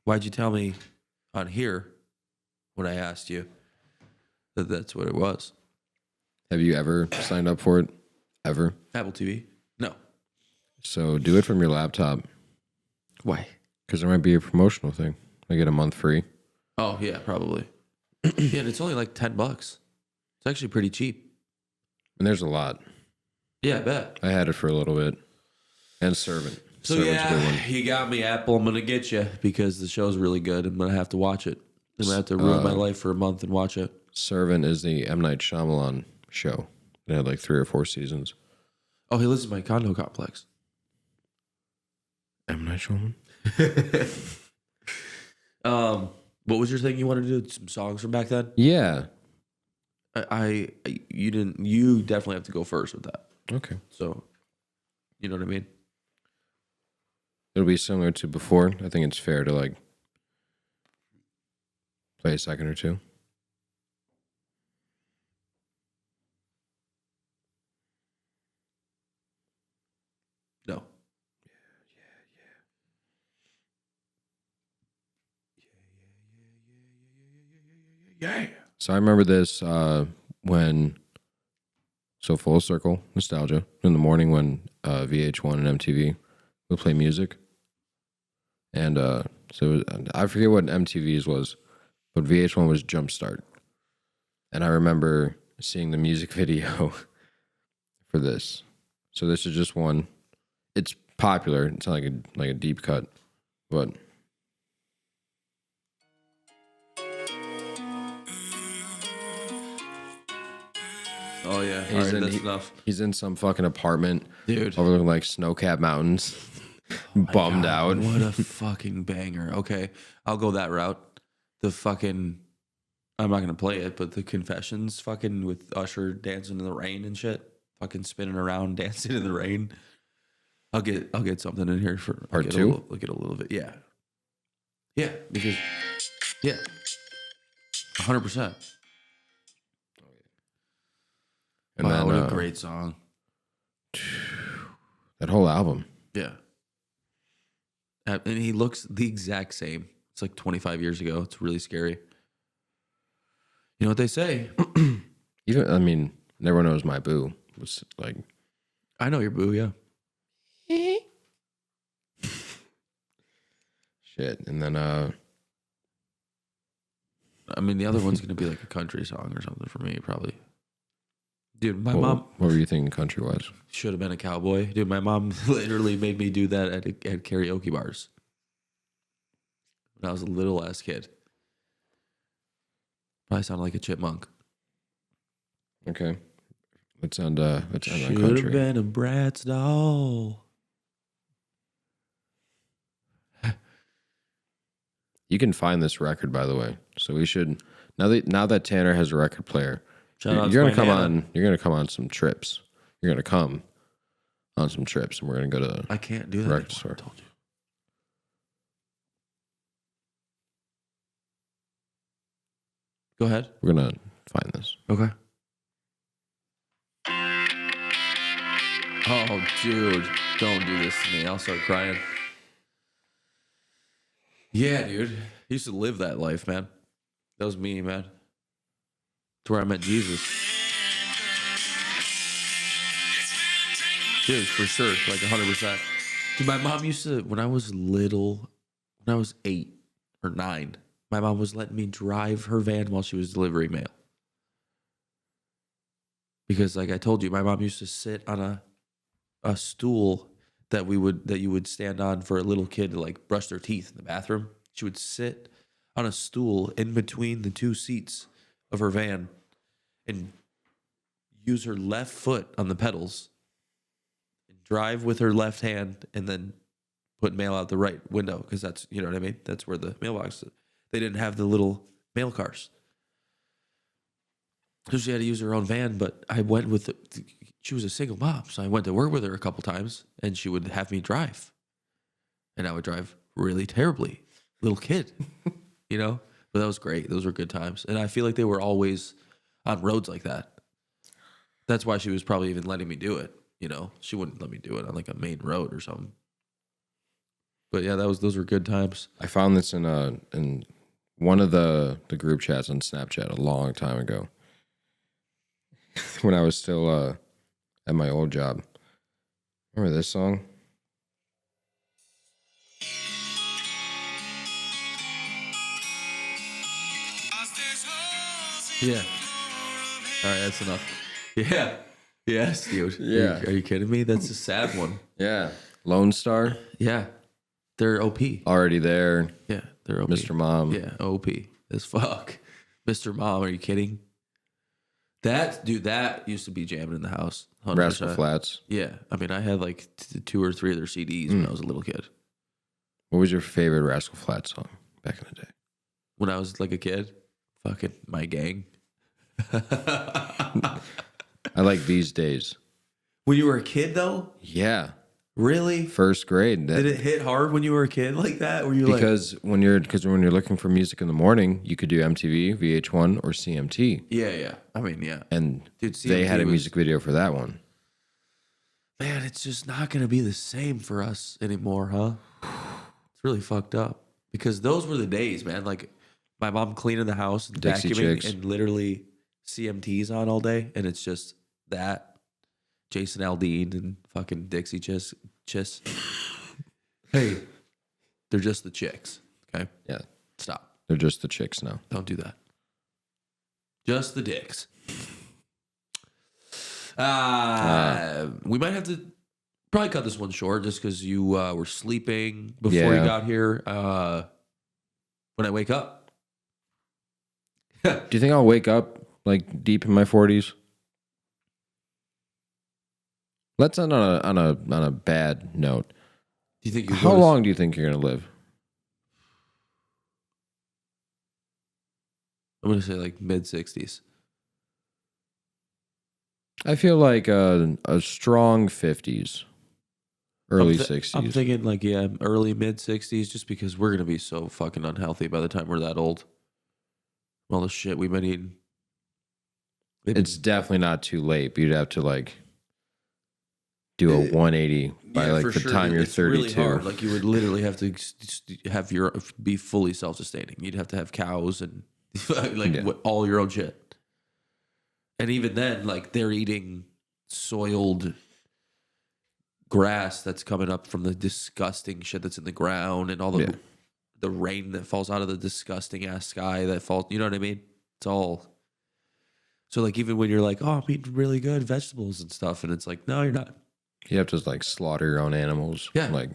"Why'd you tell me on here when I asked you that that's what it was?" Have you ever signed up for it? Ever? Apple TV? No. So do it from your laptop. Why? Because there might be a promotional thing. I get a month free. Oh, yeah, probably. Yeah, and it's only like $10. It's actually pretty cheap. And there's a lot. Yeah, I bet. I had it for a little bit. And Servant. So Servant's a good one. yeah, you got me, Apple. I'm gonna get you because the show's really good. I'm gonna have to watch it. I'm gonna have to ruin my life for a month and watch it. Servant is the M. Night Shyamalan show. It had like 3 or 4 seasons. Oh, he lives in my condo complex. M. Night Shyamalan? What was your thing you wanted to do? Some songs from back then? Yeah. You didn't. You definitely have to go first with that. Okay. So, you know what I mean? It'll be similar to before. I think it's fair to like play a second or two. No. Yeah. So I remember this when, so full circle, nostalgia, in the morning when VH1 and MTV would play music. And so it was, I forget what MTV's was, but VH1 was Jumpstart. And I remember seeing the music video for this. So this is just one. It's popular. It's not like a deep cut, but... Oh yeah. All right, that's enough. He's in some fucking apartment, Dude. overlooking like snow-capped mountains, bummed out. What a fucking banger. Okay, I'll go that route. The fucking, I'm not gonna play it, but the Confessions, fucking with Usher dancing in the rain and shit, fucking spinning around, dancing in the rain. I'll get something in here for Part 2? I'll get a little bit, yeah, because 100%. And wow, then, what a great song. That whole album. Yeah. And he looks the exact same. It's like 25 years ago. It's really scary. You know what they say? Even, I mean, Never Knows My Boo was like... I know your boo, yeah. Shit. And then, I mean, the other one's going to be like a country song or something for me, probably. Dude, my mom... What were you thinking country was? Should have been a cowboy. Dude, my mom literally made me do that at karaoke bars when I was a little ass kid. Probably sounded like a chipmunk. Okay. Let's end on Should have country. been a Bratz doll. You can find this record, by the way. So we should... Now that Tanner has a record player... You're gonna come on some trips. You're gonna come on some trips, and we're gonna go to. I can't do that. Record store. I told you. Go ahead. We're gonna find this. Okay. Oh, dude, don't do this to me. I'll start crying. Yeah, dude. I used to live that life, man. That was me, man. It's where I met Jesus. Dude, for sure. Like 100%. Dude, my mom used to, when I was little, when I was 8 or 9, my mom was letting me drive her van while she was delivering mail. Because like I told you, my mom used to sit on a stool that you would stand on for a little kid to like brush their teeth in the bathroom. She would sit on a stool in between the two seats of her van and use her left foot on the pedals and drive with her left hand and then put mail out the right window because that's, you know what I mean? That's where the mailbox is. They didn't have the little mail cars. So she had to use her own van, but I went with she was a single mom, so I went to work with her a couple times, and she would have me drive, and I would drive really terribly, little kid, you know. But that was great; those were good times, and I feel like they were always on roads like that. That's why she was probably even letting me do it. You know, she wouldn't let me do it on like a main road or something. But yeah, those were good times. I found this in one of the group chats on Snapchat a long time ago. When I was still at my old job. Remember this song? Yeah. All right, that's enough. Yeah. Yes, dude. Yeah. Are you kidding me? That's a sad one. Yeah. Lone Star. Yeah. They're OP. Already there. Yeah, they're OP. Mr. Mom. Yeah, OP as fuck. Mr. Mom, are you kidding? That used to be jamming in the house. 100%. Rascal Flatts. Yeah, I mean, I had like 2 or 3 of their CDs when I was a little kid. What was your favorite Rascal Flatts song back in the day? When I was like a kid, fucking My Gang. I like These Days. When you were a kid, though? Yeah. Really? First grade. Did it hit hard when you were a kid like that? Were you because when you're looking for music in the morning, you could do MTV, VH1, or CMT. Yeah. I mean, yeah. And dude, they had a music video for that one. Man, it's just not going to be the same for us anymore, huh? It's really fucked up. Because those were the days, man. Like, my mom cleaning the house and Dixie vacuuming Chicks. and literally CMTs on all day. And it's just that. Jason Aldean and fucking Dixie Chicks. Hey, they're just the chicks. Okay? Yeah. Stop. They're just the chicks now. Don't do that. Just the dicks. We might have to probably cut this one short just because you were sleeping before you got here. When I wake up. Do you think I'll wake up like deep in my 40s? Let's end on a bad note. Do you think how long do you think you're gonna live? I'm gonna say like mid-60s. I feel like a strong 50s, early 60s. I'm thinking like early mid-60s, just because we're gonna be so fucking unhealthy by the time we're that old. All the shit we've been eating. It's definitely not too late, but you'd have to like do a 180 by like the time you're 32. Really hard. Like you would literally have to be fully self-sustaining. You'd have to have cows and all your own shit. And even then, like they're eating soiled grass that's coming up from the disgusting shit that's in the ground and all the rain that falls out of the disgusting ass sky that falls. You know what I mean? It's all. So like even when you're like, oh, I'm eating really good vegetables and stuff, and it's like, no, you're not. You have to like slaughter your own animals. Yeah. Like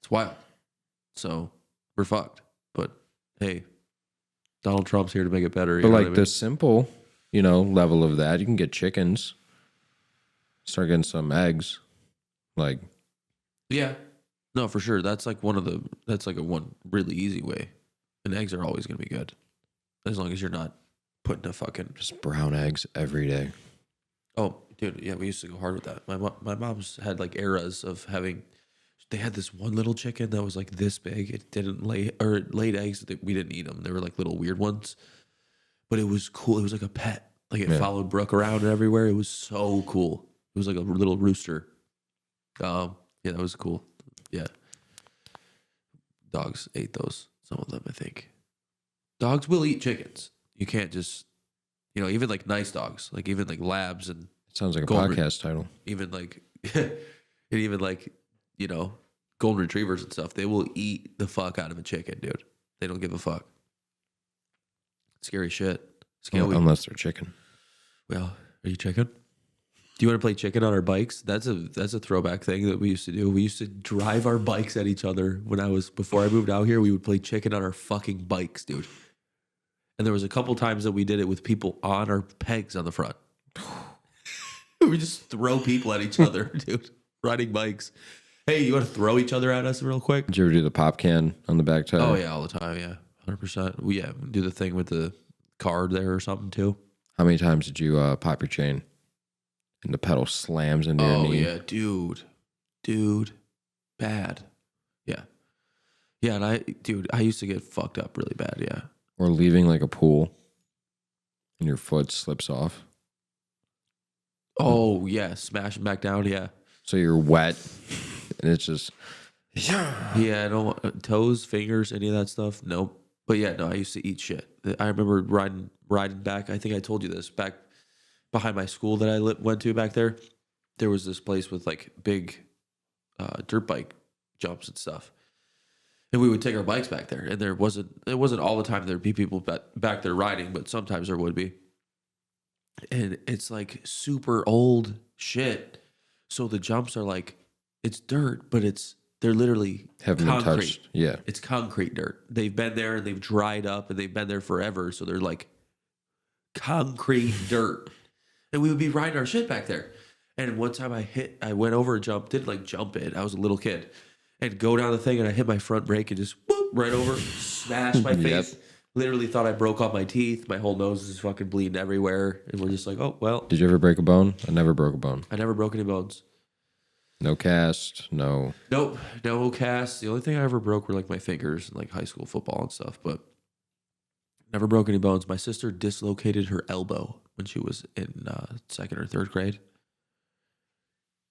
it's wild. So we're fucked. But hey, Donald Trump's here to make it better. But like the simple, level of that, you can get chickens. Start getting some eggs. Like yeah. No, for sure. That's like that's like a one really easy way. And eggs are always gonna be good. As long as you're not putting a fucking just brown eggs every day. Oh, dude, yeah, we used to go hard with that. My mom's had like eras of having. They had this one little chicken that was like this big. It didn't lay or it laid eggs. We didn't eat them. They were like little weird ones, but it was cool. It was like a pet. Like it followed Brooke around and everywhere. It was so cool. It was like a little rooster. Yeah, that was cool. Yeah. dogs ate those. Some of them, I think. Dogs will eat chickens. You can't just, even like nice dogs, like even like labs and Sounds like a golden, podcast title. even like, and even like, golden retrievers and stuff. They will eat the fuck out of a chicken, dude. They don't give a fuck. Scary shit. Scary. Unless they're chicken. Well, are you chicken? Do you want to play chicken on our bikes? That's a throwback thing that we used to do. We used to drive our bikes at each other before I moved out here. We would play chicken on our fucking bikes, dude. And there was a couple times that we did it with people on our pegs on the front. We just throw people at each other, dude. Riding bikes. Hey, you want to throw each other at us real quick? Did you ever do the pop can on the back tire? Oh yeah, all the time. Yeah, 100%. We do the thing with the card there or something too. How many times did you pop your chain and the pedal slams into your knee? Oh yeah, dude, bad. Yeah, and I used to get fucked up really bad. Yeah. Or leaving like a pool and your foot slips off. Oh yeah, smashing back down. Yeah. So you're wet and it's just. Yeah, I don't want toes, fingers, any of that stuff. Nope. But yeah, no, I used to eat shit. I remember riding back. I think I told you this back behind my school that I went to back there. There was this place with like big dirt bike jumps and stuff, and we would take our bikes back there. And it wasn't all the time there'd be people back there riding, but sometimes there would be. And it's like super old shit. So the jumps are like it's dirt, but they're literally haven't been concrete. touched. Yeah. It's concrete dirt. They've been there and they've dried up and they've been there forever. So they're like concrete dirt. And we would be riding our shit back there. And one time I went over a jump, didn't like jump it. I was a little kid. And go down the thing and I hit my front brake and just whoop, right over, smashed my face. Yep. Literally thought I broke all my teeth. My whole nose is fucking bleeding everywhere. And we're just like, oh, well. Did you ever break a bone? I never broke a bone. I never broke any bones. No cast, no. Nope, no cast. The only thing I ever broke were like my fingers in like high school football and stuff, but never broke any bones. My sister dislocated her elbow when she was in second or third grade.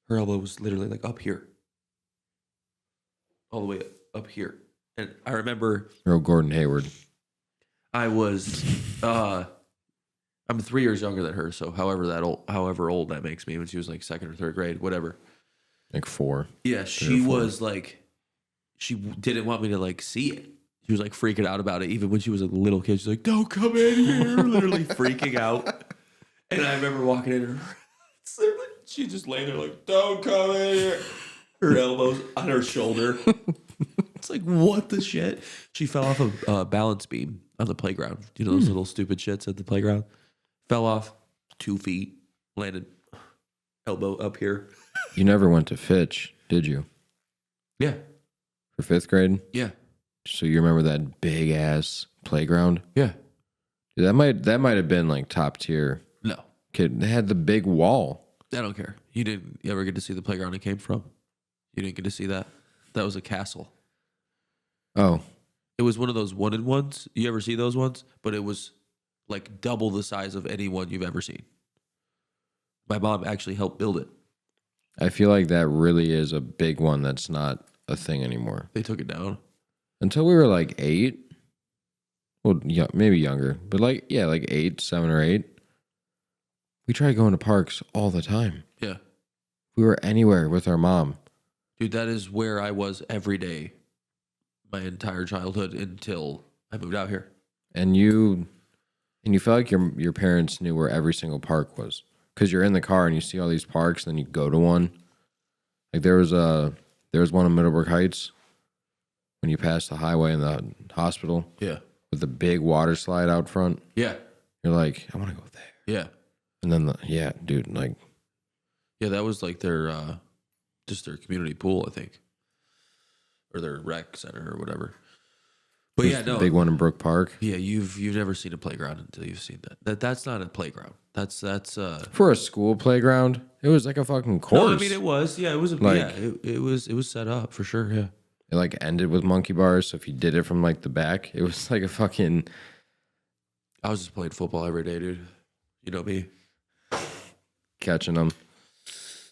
Her elbow was literally like up here, all the way up here. And I remember Earl Gordon Hayward. I was, I'm 3 years younger than her, so however old that makes me when she was like second or third grade, whatever. Like 4. Yeah, she was like, she didn't want me to like see it. She was like freaking out about it. Even when she was a little kid, she's like, don't come in here. Literally freaking out. And I remember walking in, she just laying there like, don't come in here. Her elbows on her shoulder. It's like, what the shit? She fell off a balance beam on the playground. You know those little stupid shits at the playground? Fell off 2 feet, landed elbow up here. You never went to Fitch, did you? Yeah. For 5th grade? Yeah. So you remember that big ass playground? Yeah. Dude, that might have been like top tier. No. Kid, they had the big wall. I don't care. You didn't ever get to see the playground it came from. You didn't get to see that. That was a castle. Oh. It was one of those 1-in-1s. You ever see those ones? But it was like double the size of any one you've ever seen. My mom actually helped build it. I feel like that really is a big one that's not a thing anymore. They took it down. Until we were like 8. Well, yeah, maybe younger. But like 8, 7 or 8. We tried going to parks all the time. Yeah. We were anywhere with our mom. Dude, that is where I was every day my entire childhood until I moved out here. And you felt like your parents knew where every single park was. Because you're in the car and you see all these parks, and then you go to one. Like there was one in Middleburg Heights when you pass the highway and the hospital. Yeah. With the big water slide out front. Yeah. You're like, I want to go there. Yeah. And then dude, like. Yeah, that was like their just their community pool, I think. Or their rec center or whatever. But yeah, no. Big one in Brook Park. Yeah, you've never seen a playground until you've seen that. That's not a playground. That's for a school playground. It was like a fucking course. No, I mean it was. Yeah, it was. It was set up for sure. Yeah. It like ended with monkey bars. So if you did it from like the back, it was like a fucking. I was just playing football every day, dude. You know me. Catching them.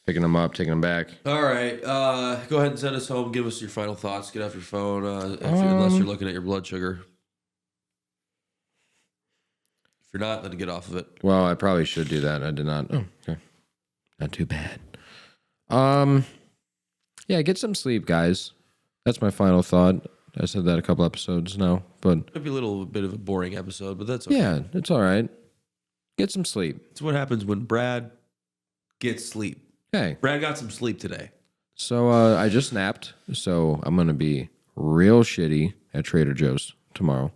Picking them up, taking them back. All right. Go ahead and send us home. Give us your final thoughts. Get off your phone unless you're looking at your blood sugar. If you're not, then get off of it. Well, I probably should do that. I did not. Oh, okay. Not too bad. Yeah, get some sleep, guys. That's my final thought. I said that a couple episodes now, but Might be a little bit of a boring episode, but that's okay. yeah, it's all right. Get some sleep. It's what happens when Brad gets sleep. Hey, Brad got some sleep today. so I just napped, so I'm gonna be real shitty at Trader Joe's tomorrow.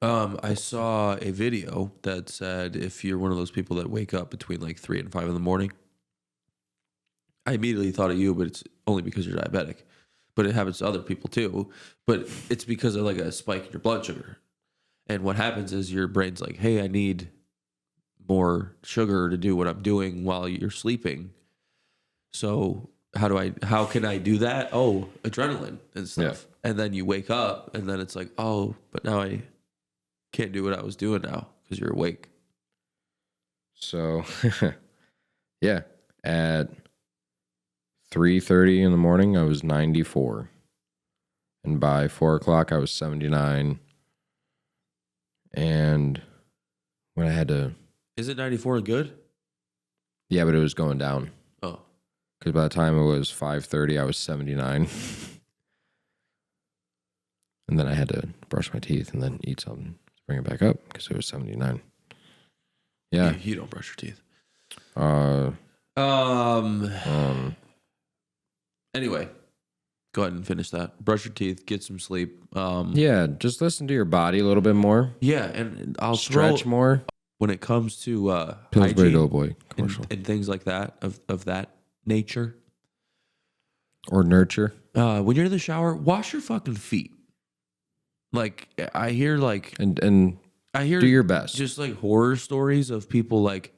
I saw a video that said if you're one of those people that wake up between like 3 and 5 in the morning, I immediately thought of you, but it's only because you're diabetic. But it happens to other people too. But it's because of like a spike in your blood sugar. And what happens is your brain's like, hey, I need more sugar to do what I'm doing while you're sleeping. So how can I do that? Oh, adrenaline and stuff. Yeah. And then you wake up and then it's like, oh, but now I can't do what I was doing now because you're awake. So, yeah, at 3:30 in the morning, I was 94. And by 4 o'clock, I was 79. And when I had to... Is it 94 good? Yeah, but it was going down. Oh. Because by the time it was 5:30, I was 79. And then I had to brush my teeth and then eat something to bring it back up because it was 79. Yeah. You don't brush your teeth. Anyway, go ahead and finish that. Brush your teeth, get some sleep. Yeah, just listen to your body a little bit more. Yeah, and I'll stretch more. When it comes to Pillsbury hygiene Doughboy commercial and things like that of that nature or nurture. When you're in the shower, wash your fucking feet. Like I hear like and I hear do your best. Just like horror stories of people like,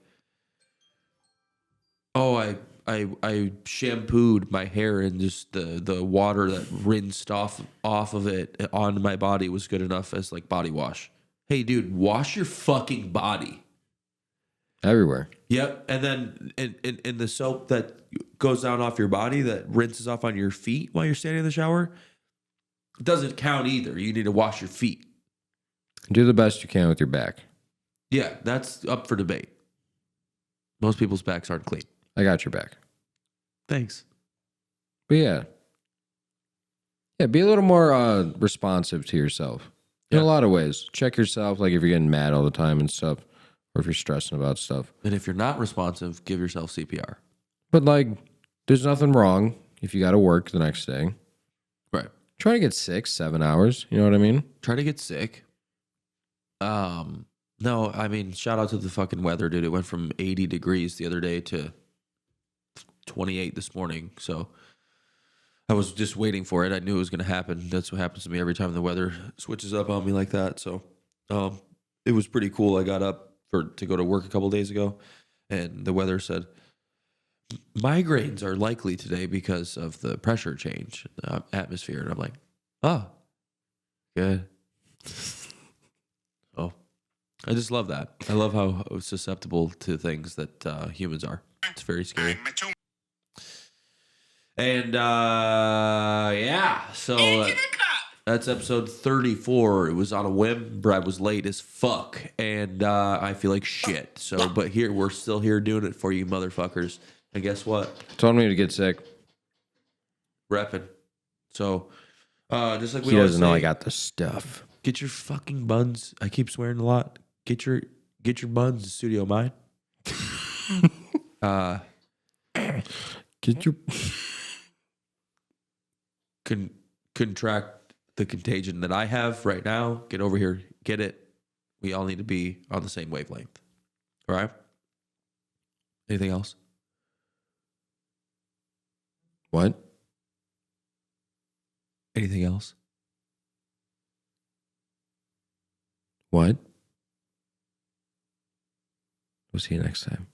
oh, I shampooed my hair and just the water that rinsed off of it onto my body was good enough as like body wash. Hey, dude, wash your fucking body. Everywhere. Yep. And then in the soap that goes down off your body that rinses off on your feet while you're standing in the shower, it doesn't count either. You need to wash your feet. Do the best you can with your back. Yeah, that's up for debate. Most people's backs aren't clean. I got your back. Thanks. But yeah. Yeah, be a little more responsive to yourself. In a lot of ways. Check yourself, like if you're getting mad all the time and stuff, or if you're stressing about stuff. And if you're not responsive, give yourself CPR. But like, there's nothing wrong if you got to work the next day. Right. Try to get 6-7 hours. You know what I mean? Try to get sick. No, I mean, shout out to the fucking weather, dude. It went from 80 degrees the other day to 28 this morning. So I was just waiting for it. I knew it was going to happen. That's what happens to me every time the weather switches up on me like that. So it was pretty cool. I got up to go to work a couple days ago, and the weather said migraines are likely today because of the pressure change in the atmosphere. And I'm like, oh, good. Oh, I just love that. I love how susceptible to things that humans are. It's very scary. And yeah, so that's episode 34. It was on a whim. Brad was late as fuck, and I feel like shit. So, but here we're still here doing it for you, motherfuckers. And guess what? Told me to get sick. Repping. So, just like we he always doesn't know say, I got the stuff. Get your fucking buns. I keep swearing a lot. Get your buns in Studio Mine. Get your contract the contagion that I have right now. Get over here. Get it. We all need to be on the same wavelength. All right? Anything else? What? Anything else? What? We'll see you next time.